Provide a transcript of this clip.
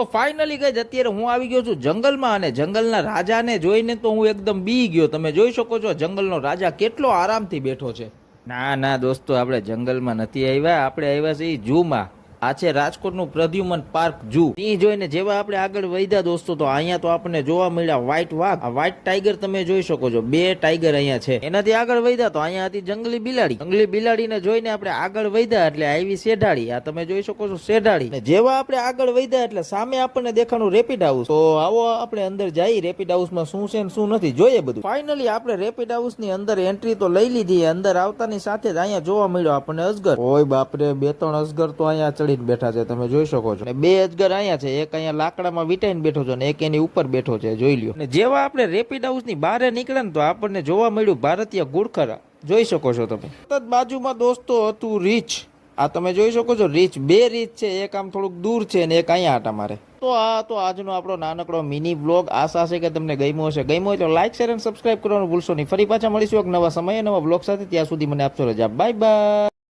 તો ફાઇનલી ગઈ અત્યારે હું આવી ગયો છું જંગલમાં અને જંગલના રાજાને જોઈને તો હું એકદમ બી ગયો. તમે જોઈ શકો છો જંગલનો રાજા કેટલો આરામથી બેઠો છે. ના ના દોસ્તો, આપણે જંગલમાં નથી આવ્યા, આપણે આવ્યા છીએ ઝૂમાં. આ છે રાજકોટનું પ્રદ્યુમન પાર્ક ઝૂ. સિંહ જોઈને જેવા આપણે આગળ વધ્યા દોસ્તો તો અહીંયા તો આપણને જોવા મળ્યા વ્હાઈટ વાઘ. આ વ્હાઈટ ટાઈગર તમે જોઈ શકો છો, 2 ટાઈગર અહીંયા છે. એનાથી આગળ વધ્યા તો અહીંયા હતી જંગલી બિલાડી. જંગલી બિલાડીને જોઈને આપણે આગળ વધ્યા એટલે આવી શેઢાડી. આ તમે જોઈ શકો છો શેઢાડી. જેવા આપણે આગળ વધ્યા એટલે સામે આપણને દેખાણું રેપિડ હાઉસ. તો આવો આપણે અંદર જઈ રેપિડ હાઉસમાં શું છે ને શું નથી જોઈએ બધું. ફાઇનલી આપણે રેપિડ હાઉસ ની અંદર એન્ટ્રી તો લઈ લીધી. અંદર આવતાની સાથે જ અહીંયા જોવા મળ્યો આપણને અજગર. ઓય બાપરે, 2-3 અજગર તો અહીંયા ચડી બેઠા છે, તમે જોઈ શકો છો. 2 અજગર અહીંયા છે, એક અહીંયા લાકડામાં વીંટાઈને બેઠો છે અને એક એની ઉપર બેઠો છે, જોઈ લ્યો. અને જેવા આપણે રેપિડ હાઉસ ની બહાર નીકળ્યા ને તો આપણને જોવા મળ્યું ભારતીય ઘુડખર. જોઈ શકો છો તમે. બાજુમાં દોસ્તો હતું રીચ. આ તમે જોઈ શકો છો રીચ. 2 રીચ છે, એક આમ થોડુંક દૂર છે અને એક અહીંયા આટા મારે. તો આ તો આજનો આપણો નાનકડો મિની બ્લોગ. આશા છે કે તમને ગમ્યો હશે. ગમ્યો હોય તો લાઈક શેર અને સબસ્ક્રાઇબ કરવાનું ભૂલશો નહીં. ફરી પાછા મળીશું એક નવા સમયે નવા બ્લોગ સાથે. ત્યાં સુધી મને આપશો રજા. Bye bye.